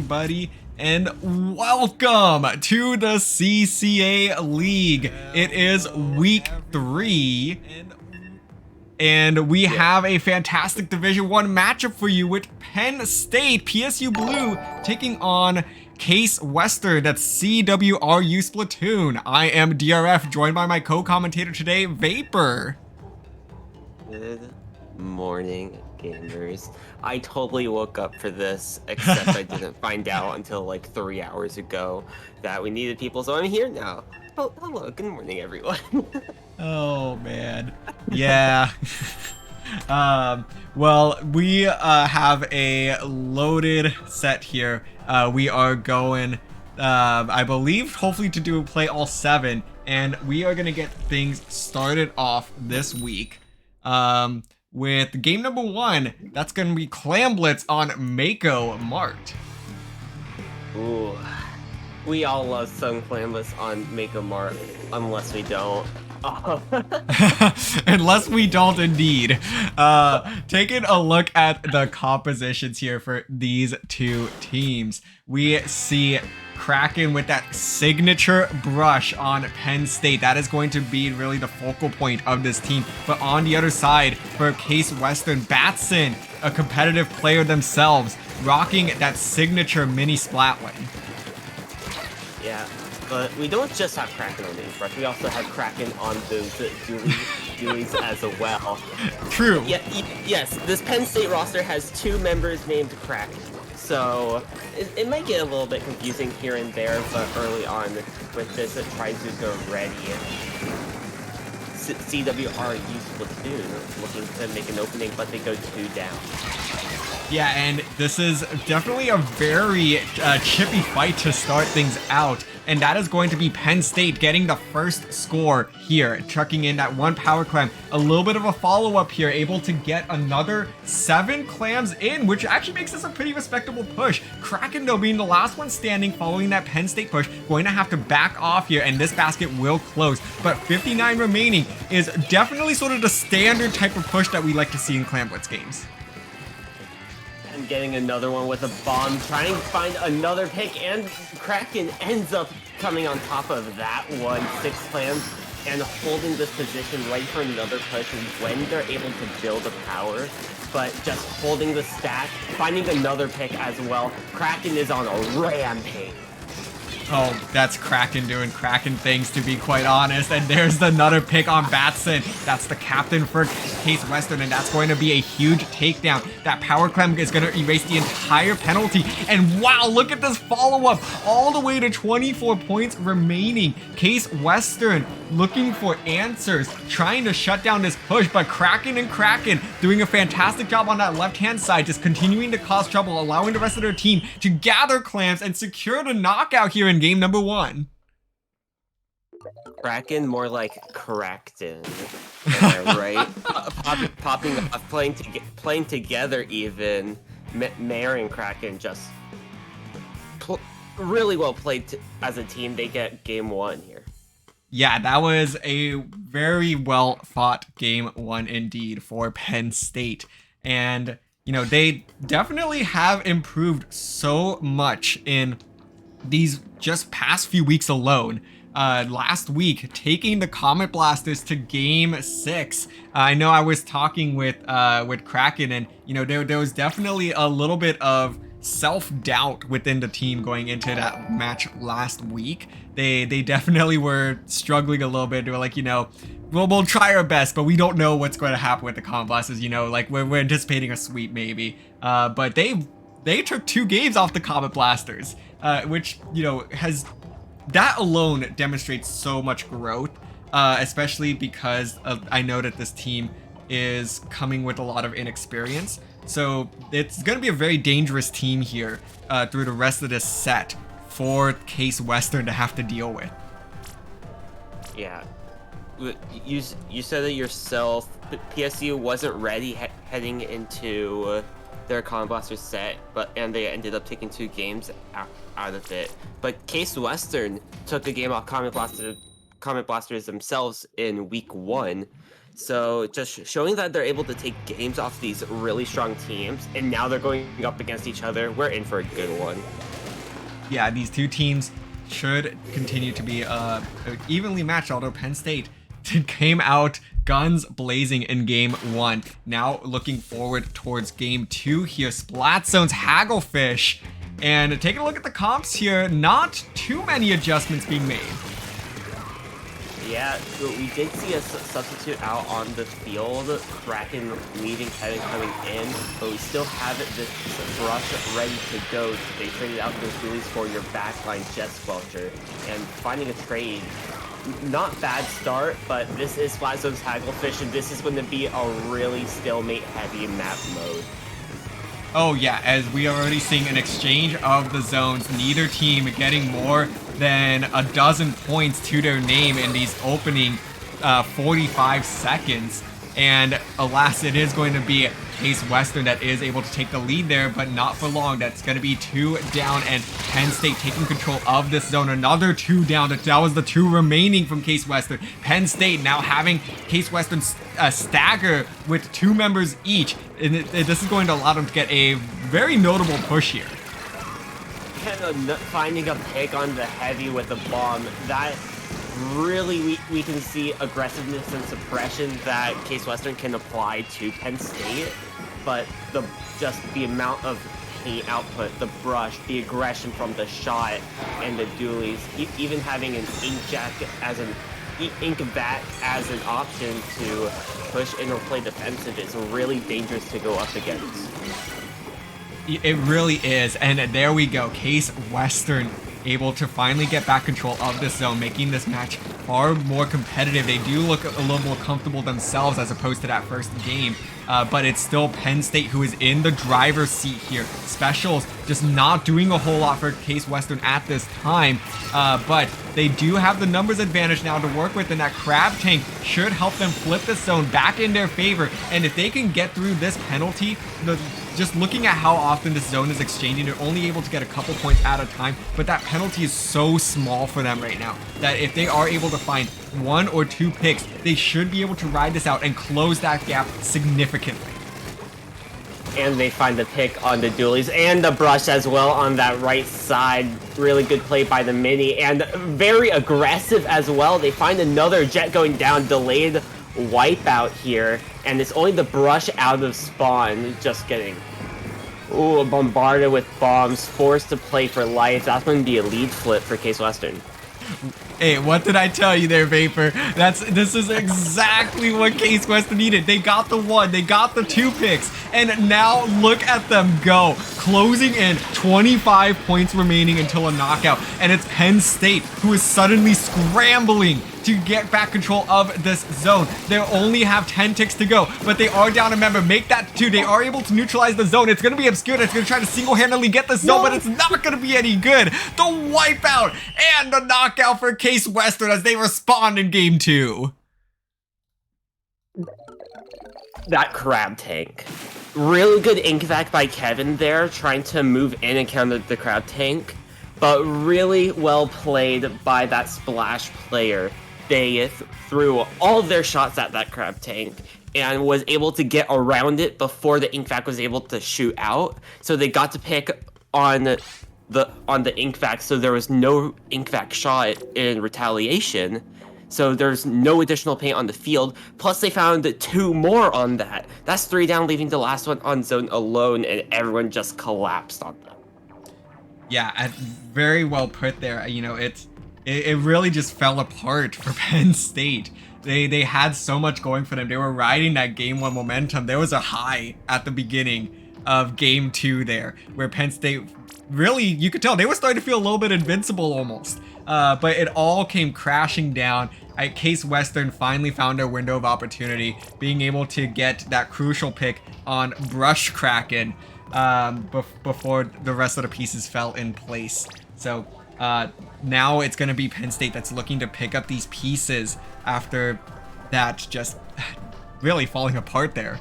everybody, and welcome to the CCA League. It is week 3, and we have a fantastic Division 1 matchup for you with Penn State, PSU Blue, taking on Case Western, that's CWRU Splatoon. I am DRF, joined by my co-commentator today, Vapor. Good morning, gamers. I totally woke up for this, except I didn't find out until like 3 hours ago that we needed people, so I'm here now. Oh, hello, good morning, everyone. Oh, man. Yeah. Well, we have a loaded set here. We are going, I believe, hopefully to play all 7, and we are going to get things started off this week. With game number 1, that's going to be Clam Blitz on Mako Mart. Ooh, we all love some Clam Blitz on Mako Mart, unless we don't. Oh. Unless we don't, indeed. Taking a look at the compositions here for these two teams, we see Kraken with that signature brush on Penn State. That is going to be really the focal point of this team. But on the other side, for Case Western, Batson, a competitive player themselves, rocking that signature mini splat lane. Yeah, but we don't just have Kraken on the brush, we also have Kraken on those dualies as well. True. Yeah, yes, this Penn State roster has 2 members named Kraken. So it might get a little bit confusing here and there, but early on with this, it tries to go ready. CWRU Splatoon looking to make an opening, but they go 2 down. Yeah, and this is definitely a very chippy fight to start things out. And that is going to be Penn State getting the first score here, chucking in that 1 power clam. A little bit of a follow-up here, able to get another 7 clams in, which actually makes this a pretty respectable push. Kraken, though, being the last one standing following that Penn State push, going to have to back off here, and this basket will close. But 59 remaining is definitely sort of the standard type of push that we like to see in Clam Blitz games. And getting another one with a bomb, trying to find another pick, and Kraken ends up coming on top of that one, 6 clams, and holding this position right for another push when they're able to build a power, but just holding the stack, finding another pick as well. Kraken is on a rampage. Oh, that's Kraken doing Kraken things, to be quite honest. And there's another pick on Batson. That's the captain for Case Western, and that's going to be a huge takedown. That power clam is going to erase the entire penalty. And wow, look at this follow-up. All the way to 24 points remaining. Case Western looking for answers, trying to shut down this push, but Kraken and Kraken doing a fantastic job on that left-hand side, just continuing to cause trouble, allowing the rest of their team to gather clams and secure the knockout here in game number 1. Kraken, more like Crackton, right? Popping off, playing together even. Mare and Kraken just really well played as a team. They get game 1 here. Yeah, that was a very well fought game 1 indeed for Penn State. And, you know, they definitely have improved so much in these just past few weeks alone. Last week, taking the Comet Blasters to game 6. I know I was talking with Kraken, and you know there was definitely a little bit of self-doubt within the team going into that match last week. They definitely were struggling a little bit. They were like, you know, we'll try our best, but we don't know what's going to happen with the Comet Blasters. You know, like we're anticipating a sweep maybe. But they took 2 games off the Comet Blasters. Which, you know, that alone demonstrates so much growth, especially because I know that this team is coming with a lot of inexperience. So it's going to be a very dangerous team here through the rest of this set for Case Western to have to deal with. Yeah. You said it yourself, PSU wasn't ready heading into their Comet Blaster set, and they ended up taking 2 games out of it. But Case Western took a game off Comet Blasters themselves in week 1. So just showing that they're able to take games off these really strong teams, and now they're going up against each other. We're in for a good one. Yeah, these two teams should continue to be evenly matched, although Penn State came out guns blazing in game 1. Now looking forward towards game 2 here. Splat Zone's Hagglefish. And taking a look at the comps here, not too many adjustments being made. Yeah, so we did see a substitute out on the field, Kraken leaving Kevin coming in, but we still have this brush ready to go. They traded out those dualies for your backline Jet Squelcher, and finding a trade, not bad start, but this is Splat Zone's Hagglefish, and this is going to be a really stalemate heavy map mode. Oh yeah, as we are already seeing an exchange of the zones, neither team getting more than a dozen points to their name in these opening 45 seconds. And alas, it is going to be Case Western that is able to take the lead there, but not for long. That's going to be 2 down, and Penn State taking control of this zone. Another 2 down. That was the 2 remaining from Case Western. Penn State now having Case Western stagger with 2 members each. And this is going to allow them to get a very notable push here. And finding a pick on the heavy with the bomb, that really we can see aggressiveness and suppression that Case Western can apply to Penn State, but just the amount of paint output, the brush, the aggression from the shot, and the dualies, even having an inkjack as an inkbat as an option to push in or play defensive is really dangerous to go up against. It really is, and there we go. Case Western able to finally get back control of this zone, making this match far more competitive. They do look a little more comfortable themselves as opposed to that first game, but it's still Penn State who is in the driver's seat here. Specials just not doing a whole lot for Case Western at this time, but they do have the numbers advantage now to work with, and that Crab Tank should help them flip this zone back in their favor. And if they can get through this penalty, just looking at how often this zone is exchanging, they're only able to get a couple points at a time, but that penalty is so small for them right now that if they are able to find 1 or 2 picks, they should be able to ride this out and close that gap significantly. And they find the pick on the dualies and the brush as well on that right side. Really good play by the mini, and very aggressive as well. They find another jet going down, delayed wipeout here, and it's only the brush out of spawn, just getting bombarded with bombs, forced to play for life. That's going to be a lead flip for Case Western. Hey, what did I tell you there, Vapor? This is exactly what Case Western needed. They got the 1, they got the 2 picks, and now look at them go. Closing in 25 points remaining until a knockout, and it's Penn State who is suddenly scrambling to get back control of this zone. They only have 10 ticks to go, but they are down a member. Make that 2. They are able to neutralize the zone. It's going to be obscured. It's going to try to single-handedly get the zone, but it's not going to be any good. The wipeout and the knockout for Case Western as they respond in game 2. That Crab Tank. Really good inkback by Kevin there, trying to move in and counter the Crab Tank, but really well played by that Splash player. They threw all of their shots at that Crab Tank and was able to get around it before the inkvac was able to shoot out. So they got to pick on the inkvac, so there was no inkvac shot in retaliation. So there's no additional paint on the field. Plus they found 2 more on that. That's 3 down, leaving the last one on zone alone, and everyone just collapsed on them. Yeah, very well put there. You know, it really just fell apart for Penn State. They had so much going for them. They were riding that game 1 momentum. There was a high at the beginning of game 2 there, where Penn State really, you could tell they were starting to feel a little bit invincible almost. But it all came crashing down. Case Western finally found their window of opportunity, being able to get that crucial pick on Brush Kraken before the rest of the pieces fell in place. So now it's going to be Penn State that's looking to pick up these pieces after that just really falling apart there.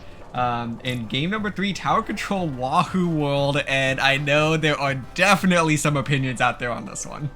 In game number 3, Tower Control Wahoo World, and I know there are definitely some opinions out there on this one.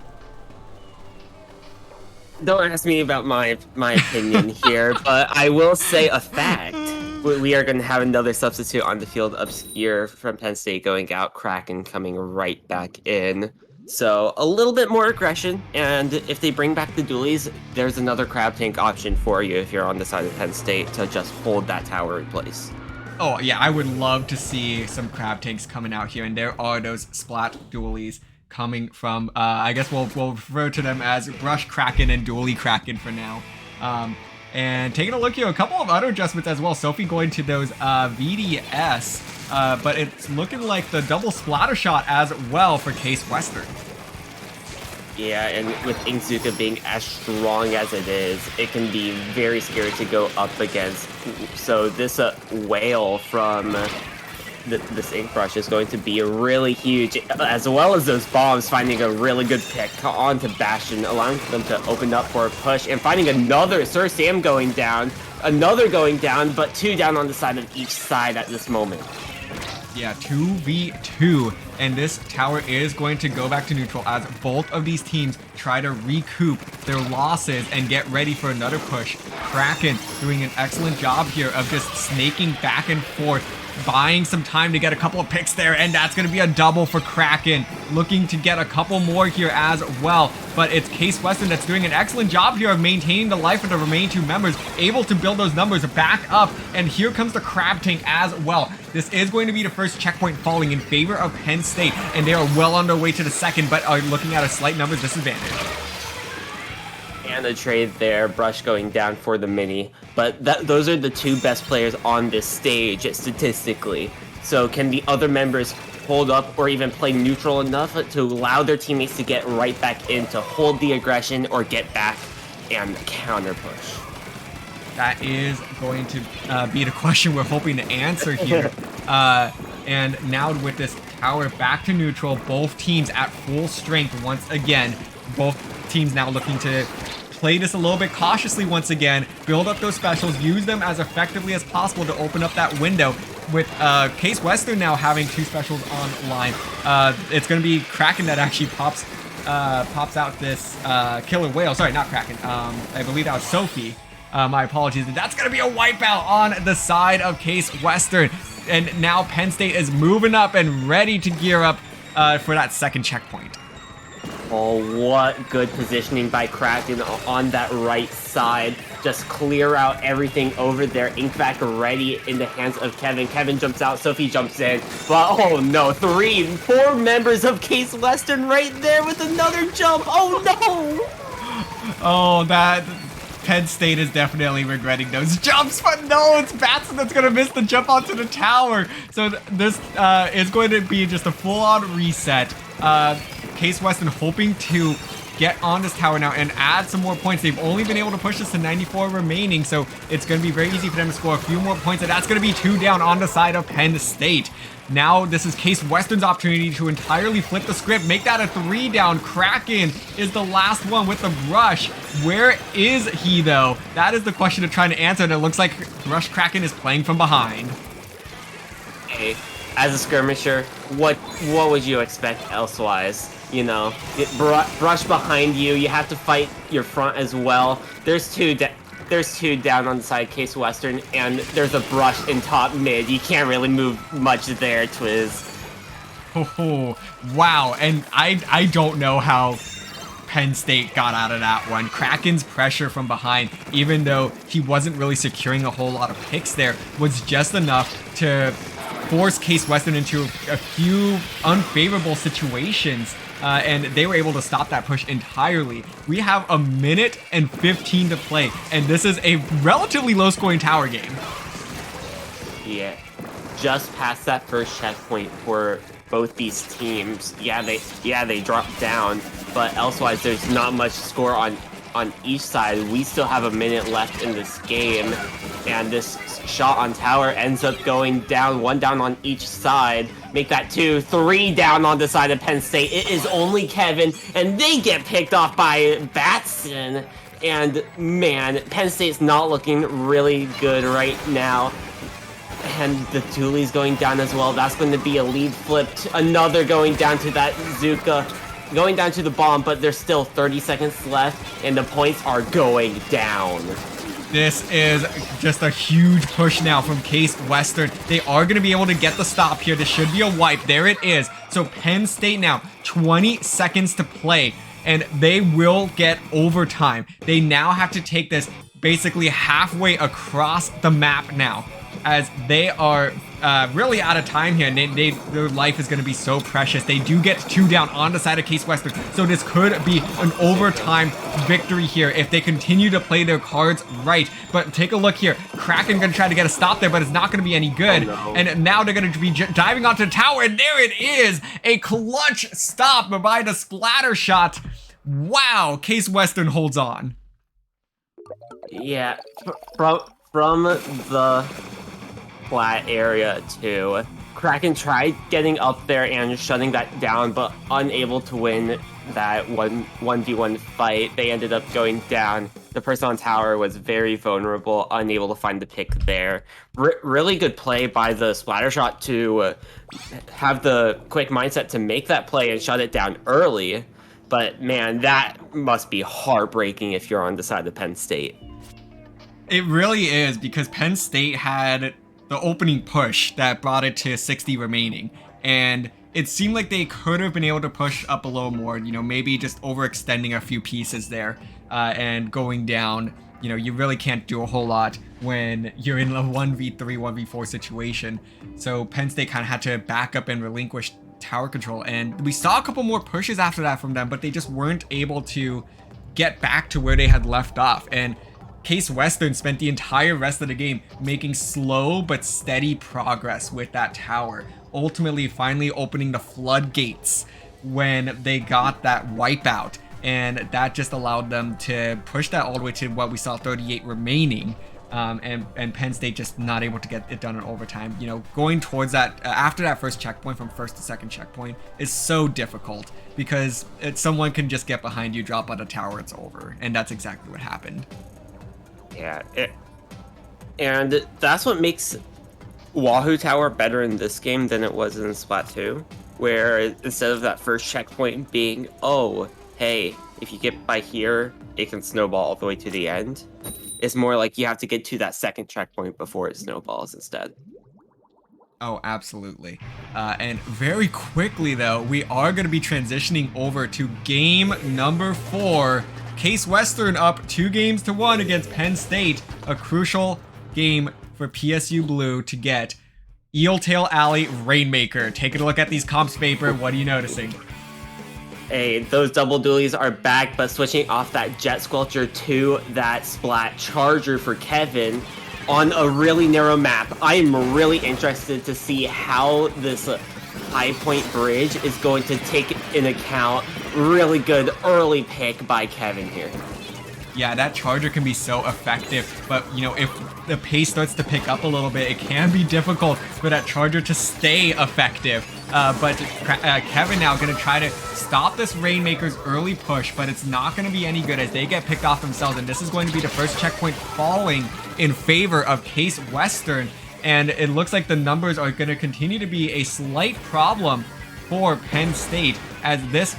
Don't ask me about my opinion here, but I will say a fact. We are going to have another substitute on the field, Obscure from Penn State going out, Kraken coming right back in. So a little bit more aggression, and if they bring back the dualies, there's another crab tank option for you if you're on the side of Penn State to just hold that tower in place. Oh, yeah, I would love to see some crab tanks coming out here, and there are those Splat dualies coming from, I guess we'll refer to them as Rush Kraken and Dualie Kraken for now. And taking a look here, a couple of other adjustments as well. Sophie going to those VDS, but it's looking like the double splatter shot as well for Case Western. Yeah, and with Inkzuka being as strong as it is, it can be very scary to go up against. So this whale from this ink brush is going to be really huge, as well as those bombs finding a really good pick onto Bastion, allowing them to open up for a push, and finding another Sir Sam going down, another going down, but 2 down on the side of each side at this moment. Yeah, 2v2, and this tower is going to go back to neutral as both of these teams try to recoup their losses and get ready for another push. Kraken doing an excellent job here of just snaking back and forth, buying some time to get a couple of picks there, and that's going to be a double for Kraken, looking to get a couple more here as well. But it's Case Western that's doing an excellent job here of maintaining the life of the remaining 2 members, able to build those numbers back up, and here comes the crab tank as well. This is going to be the first checkpoint falling in favor of Penn State, and they are well on their way to the second, but are looking at a slight numbers disadvantage. And a trade there, Brush going down for the mini. But those are the 2 best players on this stage statistically. So can the other members hold up or even play neutral enough to allow their teammates to get right back in to hold the aggression or get back and counter push? That is going to be the question we're hoping to answer here. And now with this tower back to neutral, both teams at full strength once again. Both teams now looking to play this a little bit cautiously once again, build up those specials, use them as effectively as possible to open up that window. With Case Western now having 2 specials online, it's going to be Kraken that actually pops out this killer whale. Sorry, not Kraken. I believe that was Sophie. My apologies. That's going to be a wipeout on the side of Case Western. And now Penn State is moving up and ready to gear up for that second checkpoint. Oh, what good positioning by Kraken on that right side. Just clear out everything over there. Inkvac ready in the hands of Kevin. Kevin jumps out, Sophie jumps in. But oh no, 4 members of Case Western right there with another jump. Oh no! Oh, that Penn State is definitely regretting those jumps, but no, it's Batson that's going to miss the jump onto the tower. So this is going to be just a full-on reset. Case Western hoping to get on this tower now and add some more points. They've only been able to push this to 94 remaining, so it's going to be very easy for them to score a few more points, and that's going to be 2 down on the side of Penn State. Now this is Case Western's opportunity to entirely flip the script, make that a 3 down. Kraken is the last one with the Rush. Where is he though? That is the question they're trying to answer, and it looks like Rush Kraken is playing from behind. Hey, as a skirmisher, what would you expect elsewise? You know, brush behind you. You have to fight your front as well. There's two down on the side, Case Western, and there's a brush in top mid. You can't really move much there, Twiz. Oh, wow. And I don't know how Penn State got out of that one. Kraken's pressure from behind, even though he wasn't really securing a whole lot of picks there, was just enough to force Case Western into a few unfavorable situations. And they were able to stop that push entirely. We have a minute and 15 to play, and this is a relatively low-scoring tower game. Yeah, just past that first checkpoint for both these teams. Yeah, they dropped down, but elsewise there's not much score on each side. We still have a minute left in this game, and this shot on tower ends up going down, 1 down on each side. Make that 2, 3 down on the side of Penn State. It is only Kevin, and they get picked off by Batson. And man, Penn State's not looking really good right now. And the Dooley's going down as well. That's going to be a lead flip. Another going down to that Zuka. Going down to the bomb, but there's still 30 seconds left, and the points are going down. This is just a huge push now from Case Western. They are going to be able to get the stop here. This should be a wipe. There it is. So Penn State now, 20 seconds to play, and they will get overtime. They now have to take this basically halfway across the map now, as they are really out of time here, and their life is going to be so precious. They do get 2 down on the side of Case Western, so this could be an overtime victory here if they continue to play their cards right. But take a look here. Kraken going to try to get a stop there, but it's not going to be any good. Oh, no. And now they're going to be diving onto the tower, and there it is! A clutch stop by the splatter shot. Wow, Case Western holds on. Yeah, from the flat area too. Kraken tried getting up there and shutting that down, but unable to win that 1v1 fight. They ended up going down. The person on tower was very vulnerable, unable to find the pick there. Really good play by the splatter shot to have the quick mindset to make that play and shut it down early. But man, that must be heartbreaking if you're on the side of Penn State. It really is, because Penn State had the opening push that brought it to 60 remaining, and it seemed like they could have been able to push up a little more, you know, maybe just overextending a few pieces there and going down. You know, you really can't do a whole lot when you're in a 1v3, 1v4 situation. So Penn State kind of had to back up and relinquish tower control, and we saw a couple more pushes after that from them, but they just weren't able to get back to where they had left off. And Case Western spent the entire rest of the game making slow but steady progress with that tower, ultimately finally opening the floodgates when they got that wipeout, and that just allowed them to push that all the way to what we saw 38 remaining. And Penn State just not able to get it done in overtime. You know, going towards that after that first checkpoint, from first to second checkpoint, is so difficult, because someone can just get behind you, drop on a tower, it's over, and that's exactly what happened. Yeah, and that's what makes Wahoo Tower better in this game than it was in Splatoon, where instead of that first checkpoint being, oh, hey, if you get by here, it can snowball all the way to the end, it's more like you have to get to that second checkpoint before it snowballs instead. Oh, absolutely. And very quickly, though, we are going to be transitioning over to game number 4. Case Western up 2-1 against Penn State. A crucial game for PSU Blue to get Eeltail Alley Rainmaker. Taking a look at these comps paper, what are you noticing? Hey, those double dualies are back, but switching off that Jet Squelcher to that Splat Charger for Kevin on a really narrow map. I am really interested to see how this High Point Bridge is going to take in account really good early pick by Kevin here. Yeah, that Charger can be so effective, but you know, if the pace starts to pick up a little bit, it can be difficult for that Charger to stay effective. But Kevin now going to try to stop this Rainmaker's early push, but it's not going to be any good as they get picked off themselves, and this is going to be the first checkpoint falling in favor of Case Western, and it looks like the numbers are going to continue to be a slight problem for Penn State, as this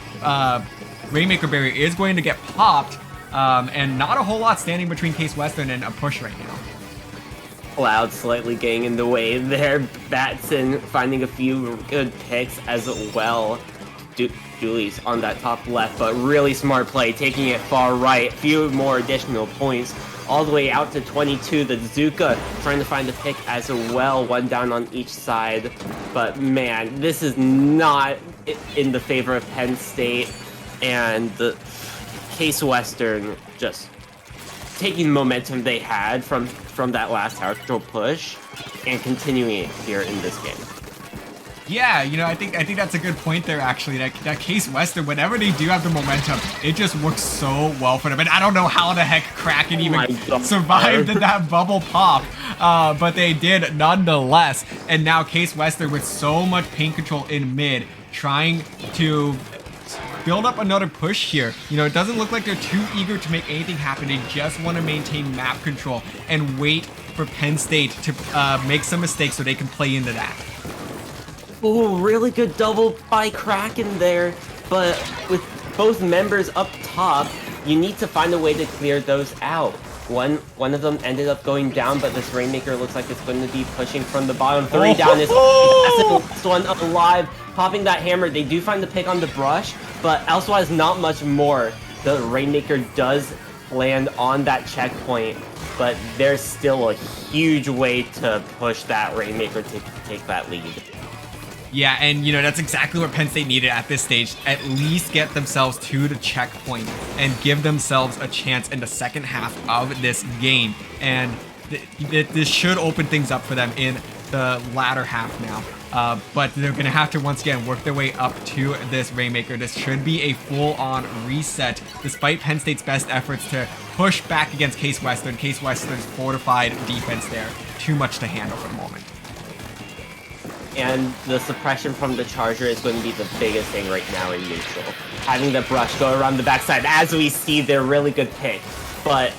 Rainmaker barrier is going to get popped, and not a whole lot standing between Case Western and a push right now. Cloud slightly getting in the way there. Batson finding a few good picks as well. Julie's on that top left, but really smart play, taking it far right. A few more additional points, all the way out to 22. The Zuka trying to find the pick as well. One down on each side. But man, this is not in the favor of Penn State. And the Case Western just taking the momentum they had from that last tower control push and continuing it here in this game. Yeah, you know, I think that's a good point there, actually. That Case Western, whenever they do have the momentum, it just works so well for them. And I don't know how the heck Kraken even survived that bubble pop, but they did nonetheless. And now Case Western with so much paint control in mid, trying to build up another push here. You know, it doesn't look like they're too eager to make anything happen. They just want to maintain map control and wait for Penn State to make some mistakes so they can play into that. Oh, really good double by Kraken there, but with both members up top, you need to find a way to clear those out. One of them ended up going down, but this Rainmaker looks like it's going to be pushing from the bottom. 3 down is the last one alive. popping that hammer. They do find the pick on the brush, but elsewise not much more. The Rainmaker does land on that checkpoint, but there's still a huge way to push that Rainmaker to take that lead. Yeah, and that's exactly what Penn State needed at this stage. At least get themselves to the checkpoint and give themselves a chance in the second half of this game. And this should open things up for them in the latter half now. But they're going to have to, once again, work their way up to this Rainmaker. This should be a full-on reset, despite Penn State's best efforts to push back against Case Western. Case Western's fortified defense there. Too much to handle for the moment. And the suppression from the Charger is going to be the biggest thing right now in neutral. Having the brush go around the backside, as we see, they're really good pick. But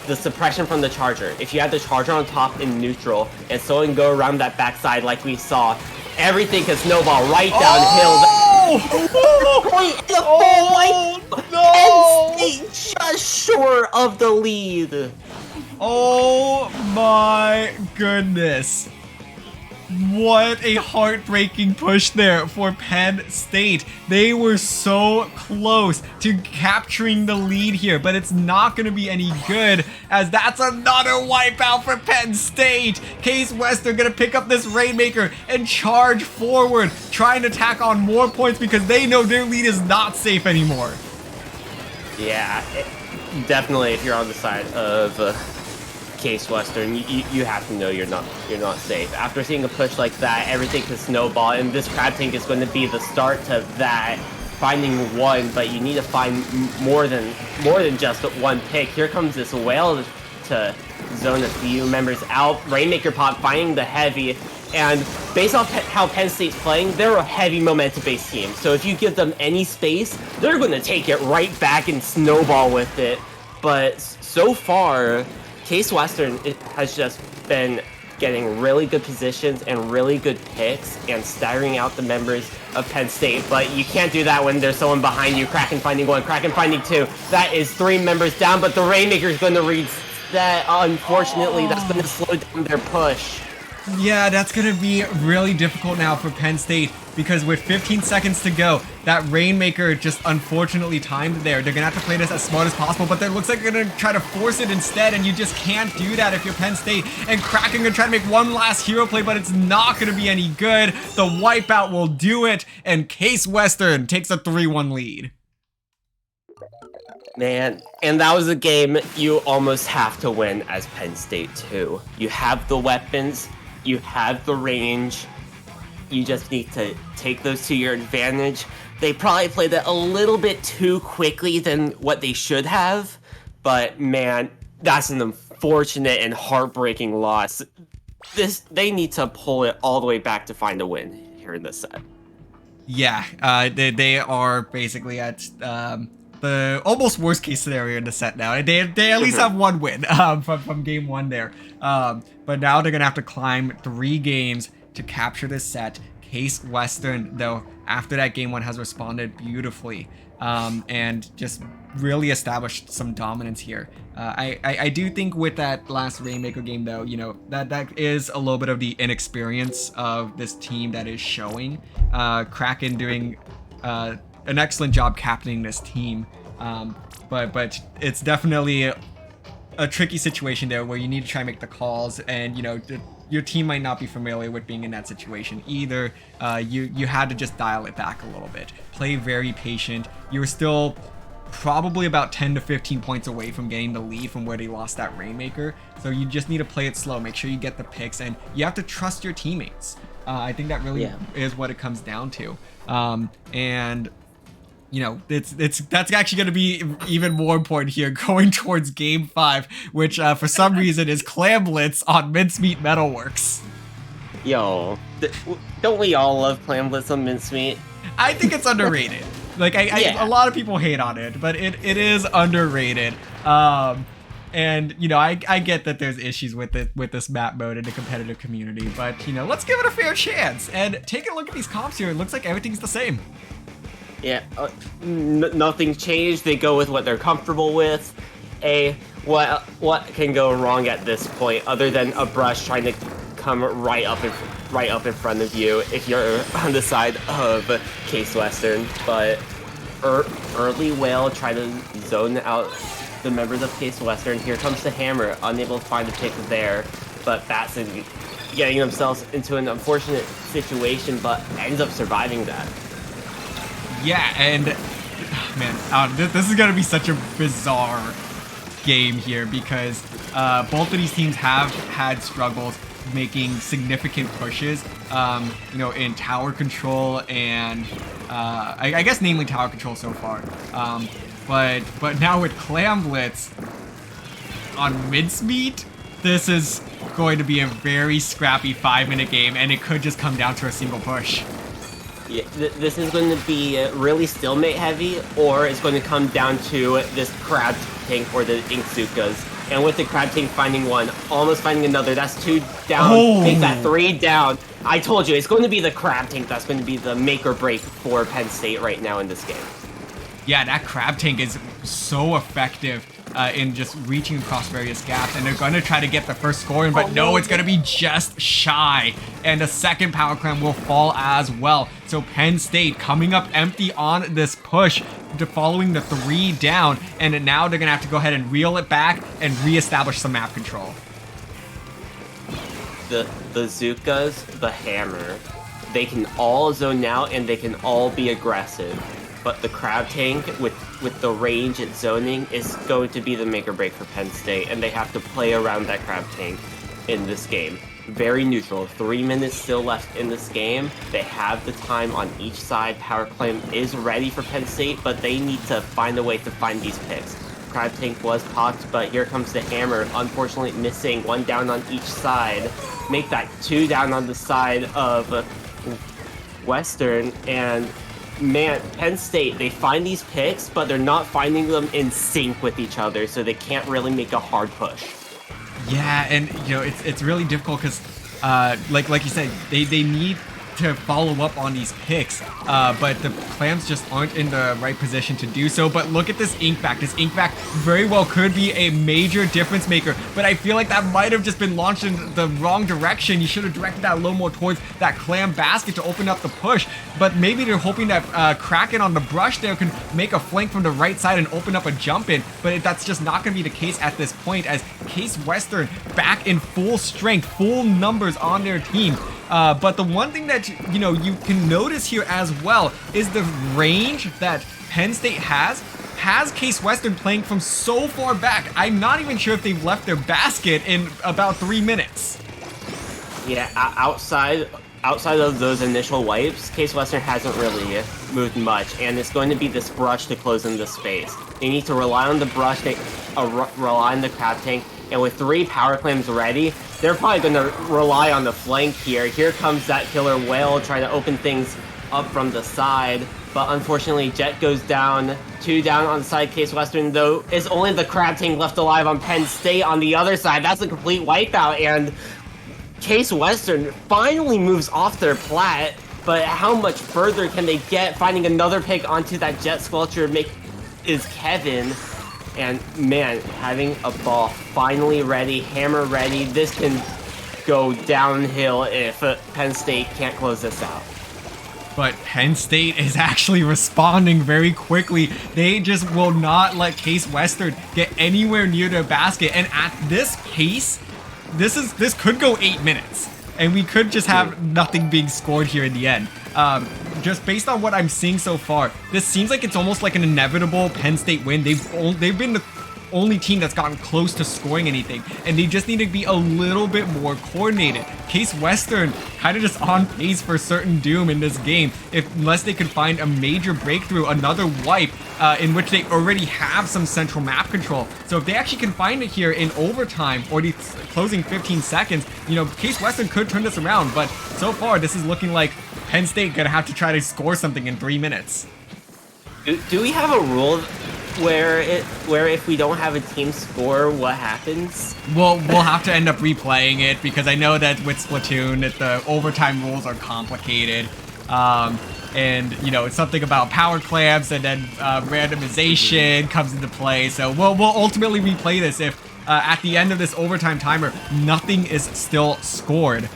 the suppression from the Charger, if you have the Charger on top in neutral, and so and go around that backside like we saw, everything can snowball right downhill. No! Penn State just short of the lead. Oh my goodness. What a heartbreaking push there for Penn State. They were so close to capturing the lead here, but it's not going to be any good, as that's another wipeout for Penn State. Case Western going to pick up this Rainmaker and charge forward, trying to tack on more points because they know their lead is not safe anymore. Yeah, definitely if you're on the side of Case Western, you have to know you're not safe. After seeing a push like that, everything can snowball, and this crab tank is going to be the start to that. Finding one, but you need to find more than just one pick. Here comes this whale to zone a few members out. Rainmaker pop finding the heavy, and based off how Penn State's playing, they're a heavy momentum-based team. So if you give them any space, they're going to take it right back and snowball with it. But so far, Case Western has just been getting really good positions and really good picks and staggering out the members of Penn State. But you can't do that when there's someone behind you. Kraken finding one, Kraken finding two. That is 3 members down, but the Rainmaker is going to read that. Unfortunately, that's going to slow down their push. Yeah, that's going to be really difficult now for Penn State, because with 15 seconds to go, that Rainmaker just unfortunately timed there. They're going to have to play this as smart as possible, but it looks like they're going to try to force it instead, and you just can't do that if you're Penn State. And Kraken going to try to make one last hero play, but it's not going to be any good. The wipeout will do it, and Case Western takes a 3-1 lead. Man, and that was a game you almost have to win as Penn State too. You have the weapons, you have the range, you just need to take those to your advantage. They probably played it a little bit too quickly than what they should have, but man, that's an unfortunate and heartbreaking loss. They need to pull it all the way back to find a win here in this set. Yeah, they are basically at the almost worst case scenario in the set now. They at least have one win from game 1 there. But now they're gonna have to climb 3 games to capture this set. Case Western, though, after that game 1 has responded beautifully and just really established some dominance here. I do think with that last Rainmaker game, though, that is a little bit of the inexperience of this team that is showing. Kraken doing an excellent job captaining this team, but it's definitely a tricky situation there where you need to try and make the calls, and your team might not be familiar with being in that situation either. You had to just dial it back a little bit, play very patient. You were still probably about 10 to 15 points away from getting the lead from where they lost that Rainmaker, so you just need to play it slow, make sure you get the picks, and you have to trust your teammates. I think that really is what it comes down to. And that's actually going to be even more important here going towards game 5, which for some reason is Clam Blitz on Mincemeat Metalworks. Yo, don't we all love Clam Blitz on Mincemeat? I think it's underrated. Like, a lot of people hate on it, but it is underrated. And I get that there's issues with this map mode in the competitive community, but let's give it a fair chance and take a look at these comps here. It looks like everything's the same. Yeah, nothing's changed. They go with what they're comfortable with. What can go wrong at this point, other than a brush trying to come right up in front of you if you're on the side of Case Western. But early Whale try to zone out the members of Case Western. Here comes the Hammer, unable to find a pick there, but Batson getting themselves into an unfortunate situation, but ends up surviving that. Yeah, and man, this is gonna be such a bizarre game here because both of these teams have had struggles making significant pushes, you know, in tower control and I guess namely tower control so far. But now with Clam Blitz on Mincemeat, this is going to be a very scrappy 5-minute game, and it could just come down to a single push. Yeah, this is going to be really stalemate heavy, or it's going to come down to this Crab Tank or the Inkzukas. And with the Crab Tank finding one, almost finding another, that's 2 down, make that 3 down. I told you, it's going to be the Crab Tank that's going to be the make or break for Penn State right now in this game. Yeah, that Crab Tank is so effective in just reaching across various gaps, and they're going to try to get the first score in, but no, it's going to be just shy, and a second Power Clam will fall as well. So Penn State coming up empty on this push to following the 3 down, and now they're going to have to go ahead and reel it back and reestablish some map control. The Zukas, the Hammer, they can all zone out and they can all be aggressive. But the Crab Tank, with the range and zoning, is going to be the make or break for Penn State, and they have to play around that Crab Tank in this game. Very neutral. 3 minutes still left in this game. They have the time on each side. Power Clam is ready for Penn State, but they need to find a way to find these picks. Crab Tank was popped, but here comes the Hammer, unfortunately missing 1 down on each side. Make that 2 down on the side of Western, and man, Penn State, they find these picks, but they're not finding them in sync with each other, so they can't really make a hard push. Yeah, and you know, it's really difficult because like you said, they need to follow up on these picks, but the Clams just aren't in the right position to do so. But look at this Inkback. This Inkback very well could be a major difference maker, but I feel like that might have just been launched in the wrong direction. You should have directed that a little more towards that Clam basket to open up the push, but maybe they're hoping that Kraken on the brush there can make a flank from the right side and open up a jump in, but that's just not going to be the case at this point, as Case Western back in full strength, full numbers on their team. But the one thing that you know you can notice here as well is the range that Penn State has Case Western playing from so far back. I'm not even sure if they've left their basket in about 3 minutes. Yeah, outside of those initial wipes, Case Western hasn't really moved much, and it's going to be this brush to close in the space. They need to rely on the brush, rely on the Crab Tank, and with 3 Power Clams ready, they're probably going to rely on the flank here. Here comes that Killer Whale trying to open things up from the side, but unfortunately Jet goes down. 2 down on the side. Case Western, though, is only the Crab Tank left alive on Penn State on the other side. That's a complete wipeout, and Case Western finally moves off their plat, but how much further can they get? Finding another pick onto that Jet Squelcher is Kevin. And man, having a ball finally ready, Hammer ready, this can go downhill if Penn State can't close this out. But Penn State is actually responding very quickly. They just will not let Case Western get anywhere near their basket. And at this pace, this could go 8 minutes, and we could just have nothing being scored here in the end. Just based on what I'm seeing so far, this seems like it's almost like an inevitable Penn State win. They've been the only team that's gotten close to scoring anything, and they just need to be a little bit more coordinated. Case Western kind of just on pace for certain doom in this game, unless they can find a major breakthrough, another wipe, in which they already have some central map control. So if they actually can find it here in overtime or the closing 15 seconds, you know, Case Western could turn this around, but so far this is looking like Penn State gonna have to try to score something in 3 minutes. Do we have a rule where if we don't have a team score, what happens? We'll have to end up replaying it, because I know that with Splatoon that the overtime rules are complicated. And you know, it's something about power clamps, and then randomization comes into play. So we'll ultimately replay this if at the end of this overtime timer, nothing is still scored.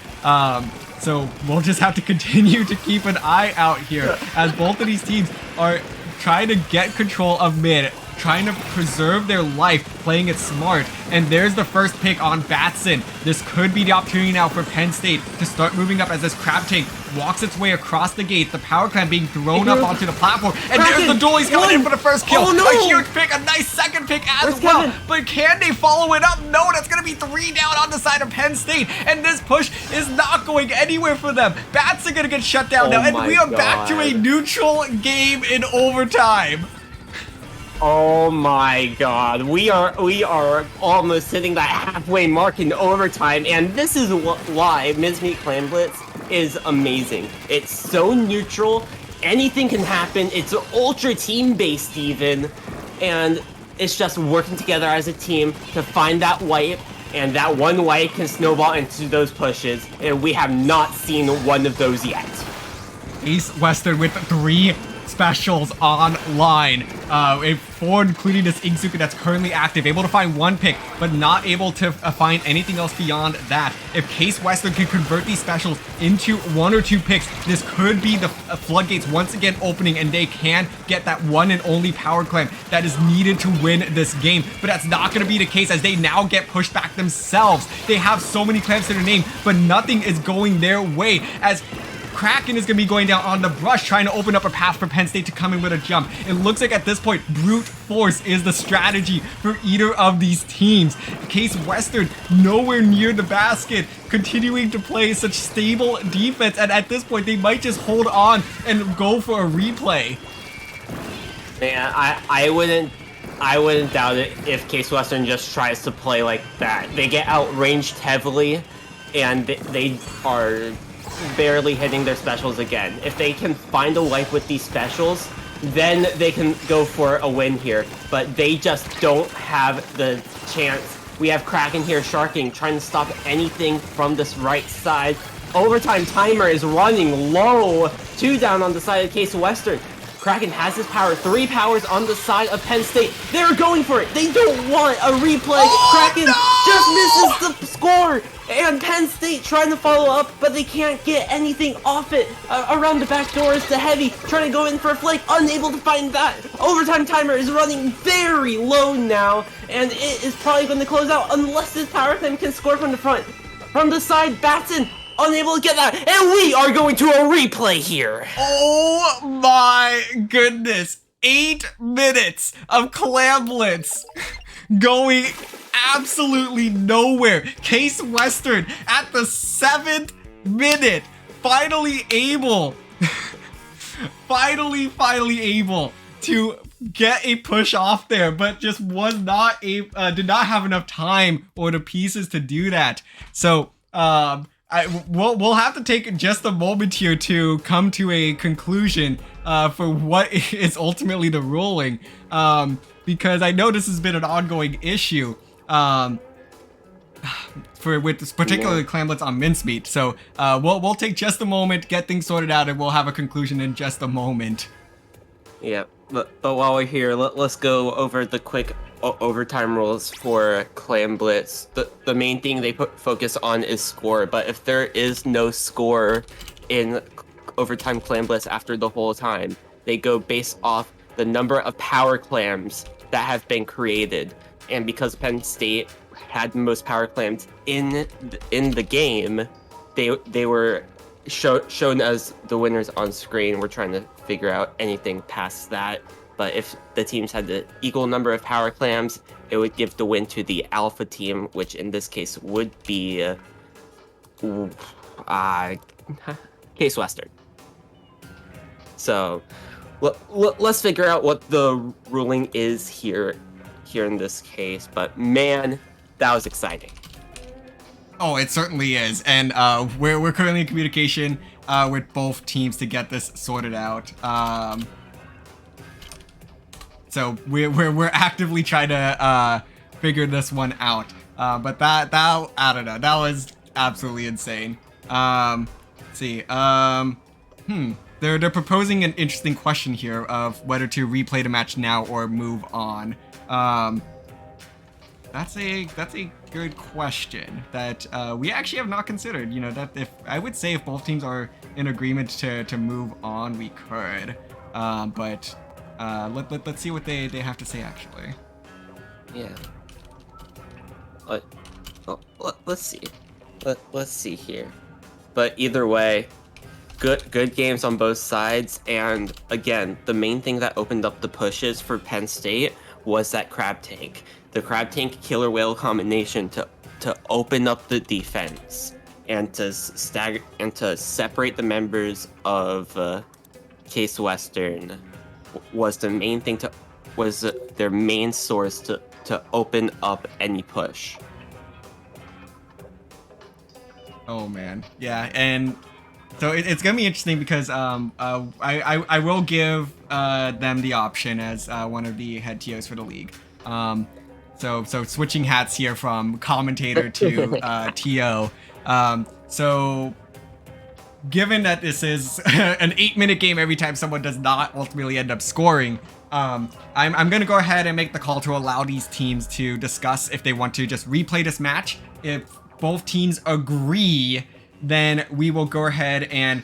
So we'll just have to continue to keep an eye out here as both of these teams are trying to get control of mid, trying to preserve their life, playing it smart. And there's the first pick on Batson. This could be the opportunity now for Penn State to start moving up as this crab tank walks its way across the gate. The power clan being thrown up onto the platform. And there's the dualies coming in for the first kill. A huge pick, a nice second pick as well. But can they follow it up? No, that's going to be 3 down on the side of Penn State. And this push is not going anywhere for them. Batson going to get shut down now. And we are back to a neutral game in overtime. Oh my god, we are almost hitting that halfway mark in overtime, and this is why Mincemeat Clan Blitz is amazing. It's so neutral, anything can happen, it's ultra team-based even, and it's just working together as a team to find that wipe, and that one wipe can snowball into those pushes, and we have not seen one of those yet. Ace Western with 3 specials online, 4 including this Ingsuka that's currently active, able to find 1 pick, but not able to find anything else beyond that. If Case Western can convert these specials into 1 or 2 picks, this could be the floodgates once again opening, and they can get that one and only power clan that is needed to win this game. But that's not going to be the case as they now get pushed back themselves. They have so many clans to their name, but nothing is going their way as Kraken is going to be going down on the brush, trying to open up a path for Penn State to come in with a jump. It looks like at this point, brute force is the strategy for either of these teams. Case Western nowhere near the basket, continuing to play such stable defense, and at this point, they might just hold on and go for a replay. Man, I wouldn't doubt it if Case Western just tries to play like that. They get outranged heavily, and they are barely hitting their specials again. If they can find a wipe with these specials, then they can go for a win here. But they just don't have the chance. We have Kraken here sharking, trying to stop anything from this right side. Overtime timer is running low. 2 down on the side of Case Western. Kraken has his power. 3 powers on the side of Penn State. They're going for it. They don't want a replay. Kraken just misses the score. And Penn State trying to follow up, but they can't get anything off it. Around the back door is the heavy, trying to go in for a flake, unable to find that. Overtime timer is running very low now, and it is probably going to close out unless this power clan can score from the front. From the side, Batson unable to get that, and we are going to a replay here. Oh my goodness. 8 minutes of Clam Blitz going absolutely nowhere. Case Western at the 7th minute finally able to get a push off there, but just was not did not have enough time or the pieces to do that. So we'll have to take just a moment here to come to a conclusion for what is ultimately the ruling, because I know this has been an ongoing issue with this particularly Clam Blitz on Mincemeat. So we'll take just a moment, get things sorted out, and we'll have a conclusion in just a moment. Yeah, but while we're here, let's go over the quick overtime rules for Clam Blitz. The main thing they focus on is score, but if there is no score in overtime Clam Blitz after the whole time, they go based off the number of power clams that have been created. And because Penn State had the most power clams in the game, they were shown as the winners on screen. We're trying to figure out anything past that. But if the teams had the equal number of power clams, it would give the win to the alpha team, which in this case would be Case Western. So let's figure out what the ruling is here in this case. But man, that was exciting. Oh, it certainly is, and we're currently in communication with both teams to get this sorted out. So we're actively trying to figure this one out. But that I don't know, that was absolutely insane. Let's see. They're proposing an interesting question here of whether to replay the match now or move on. That's a good question that we actually have not considered. You know, that if I would say if both teams are in agreement to move on, we could. But let's see what they have to say actually. Yeah. Let's see. Let's see here. But either way, good games on both sides. And again, the main thing that opened up the pushes for Penn State was that crab tank. The crab tank killer whale combination to open up the defense and to separate the members of Case Western was the main thing was their main source to open up any push. Oh man, yeah, and so it's gonna be interesting because I will give them the option as one of the head TOs for the league. So switching hats here from commentator to TO. So given that this is an 8-minute game every time someone does not ultimately end up scoring, I'm gonna go ahead and make the call to allow these teams to discuss if they want to just replay this match. If both teams agree, then we will go ahead and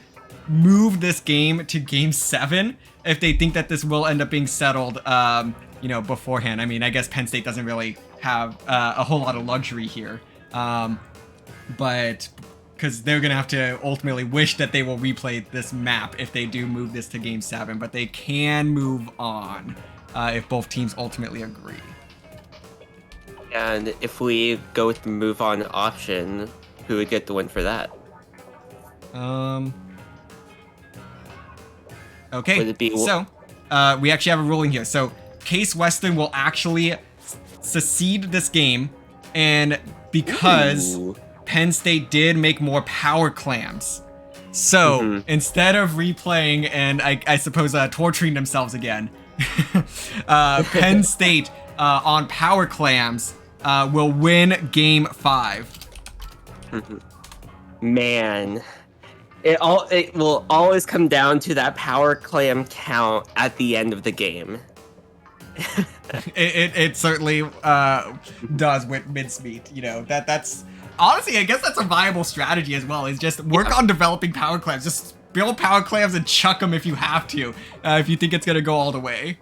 move this game to game 7 if they think that this will end up being settled, you know, beforehand. I mean, I guess Penn State doesn't really have a whole lot of luxury here, but because they're gonna have to ultimately wish that they will replay this map if they do move this to game 7, but they can move on if both teams ultimately agree. And if we go with the move on option, who would get the win for that? Okay, Would it be... so we actually have a ruling here. So Case Western will actually secede this game, and because Penn State did make more power clams, so instead of replaying and I suppose torturing themselves again, Penn State on power clams will win game 5. Man, it will always come down to that power clam count at the end of the game. it certainly does with mincemeat. You know, that's honestly, I guess that's a viable strategy as well, is just work on developing power clams. Just build power clams and chuck them if you have to, if you think it's gonna go all the way.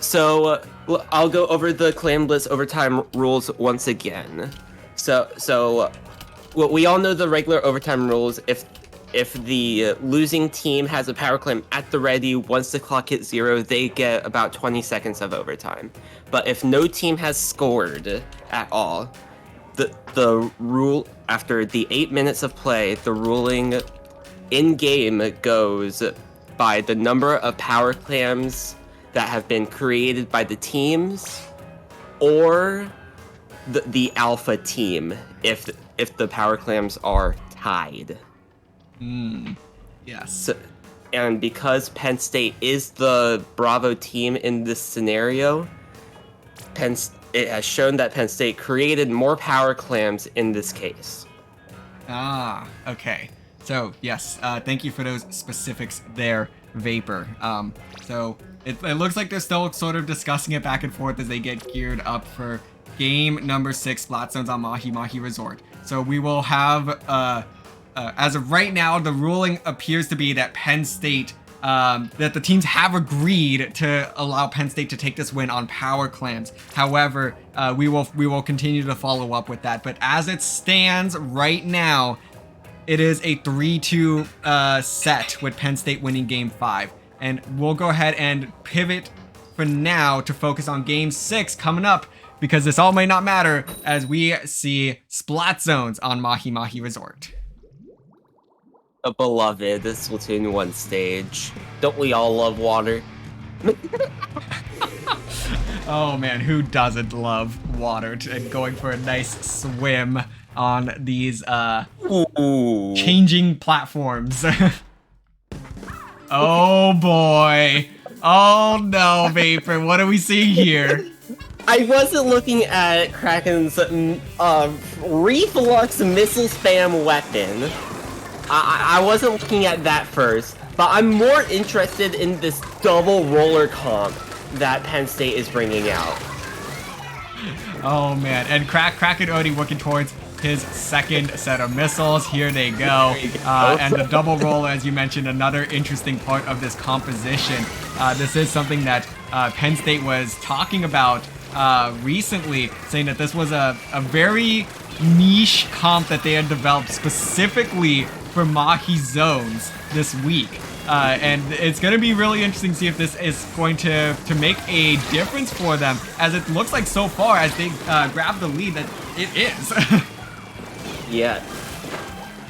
So I'll go over the clamless overtime rules once again. So well, we all know the regular overtime rules. If the losing team has a power clam at the ready, once the clock hits 0, they get about 20 seconds of overtime. But if no team has scored at all, the rule after the 8 minutes of play, the ruling in game goes by the number of power clams that have been created by the teams, or the alpha team if the power clams are tied. Yes. So, and because Penn State is the Bravo team in this scenario, it has shown that Penn State created more power clams in this case. Ah, okay. So yes, thank you for those specifics there, Vapor. So it looks like they're still sort of discussing it back and forth as they get geared up for game number 6, Splatzones on Mahi Mahi Resort. So we will have, as of right now, the ruling appears to be that Penn State, that the teams have agreed to allow Penn State to take this win on power clams. However, we will continue to follow up with that. But as it stands right now, it is a 3-2 set with Penn State winning game 5. And we'll go ahead and pivot for now to focus on game 6 coming up, because this all may not matter as we see Splatzones on Mahi Mahi Resort. A beloved Splatoon 1 stage. Don't we all love water? Oh man, who doesn't love water and going for a nice swim on these changing platforms? Oh boy. Oh no, Vapor, what are we seeing here? I wasn't looking at Kraken's reflux missile spam weapon. I wasn't looking at that first, but I'm more interested in this double roller comp that Penn State is bringing out. Oh man, and Kraken Odie working towards his second set of missiles. Here they go. And the double roll, as you mentioned, another interesting part of this composition. This is something that Penn State was talking about recently, saying that this was a very niche comp that they had developed specifically for Mahi zones this week. And it's going to be really interesting to see if this is going to make a difference for them, as it looks like so far as they grab the lead that it is. Yeah.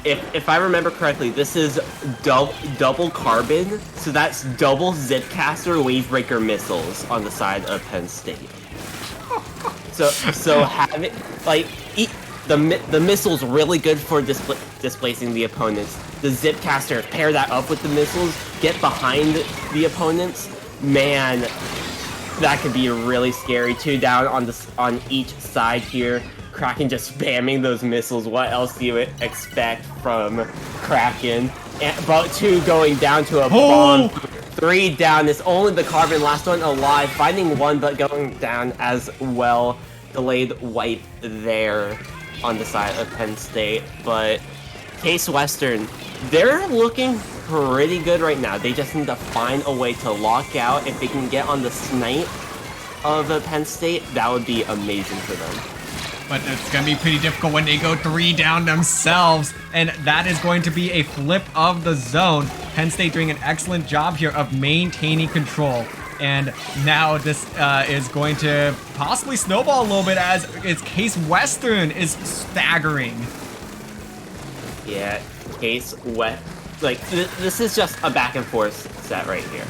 If I remember correctly, this is double carbon, so that's double Zipcaster Wavebreaker missiles on the side of Penn State. So having the missiles really good for displacing the opponents. The Zipcaster, pair that up with the missiles, get behind the opponents. Man, that could be really scary. 2 down on each side here. Kraken just spamming those missiles. What else do you expect from Kraken? But 2 going down to a bomb. 3 down. It's only the Carbon, last one alive. Finding 1, but going down as well. Delayed wipe there on the side of Penn State. But Case Western, they're looking pretty good right now. They just need to find a way to lock out. If they can get on the snipe of Penn State, that would be amazing for them. But it's going to be pretty difficult when they go 3 down themselves, and that is going to be a flip of the zone. Penn State doing an excellent job here of maintaining control. And now this is going to possibly snowball a little bit, as its Case Western is staggering. Yeah, Case West, this is just a back and forth set right here.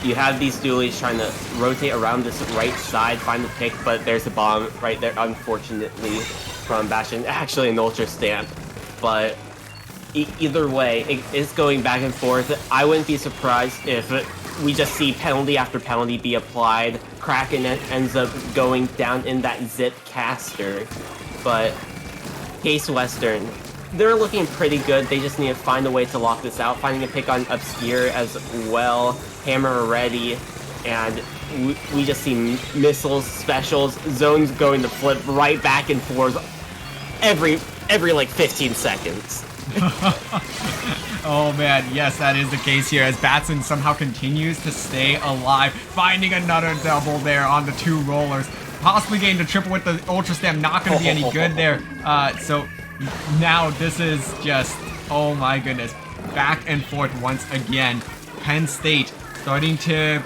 You have these dualies trying to rotate around this right side, find the pick, but there's a bomb right there, unfortunately, from Bastion. Actually an Ultra Stamp, but either way, it is going back and forth. I wouldn't be surprised if we just see penalty after penalty be applied. Kraken ends up going down in that Zipcaster, but Case Western, they're looking pretty good. They just need to find a way to lock this out. Finding a pick on Obscure as well. Hammer ready. And we just see missiles, specials, zones going to flip right back and forth every like 15 seconds. Oh man, yes, that is the case here, as Batson somehow continues to stay alive, finding another double there on the 2 rollers, possibly getting the triple with the Ultra Stamp. Not going to be any good there. So now this is just, oh my goodness, back and forth once again. Penn State starting to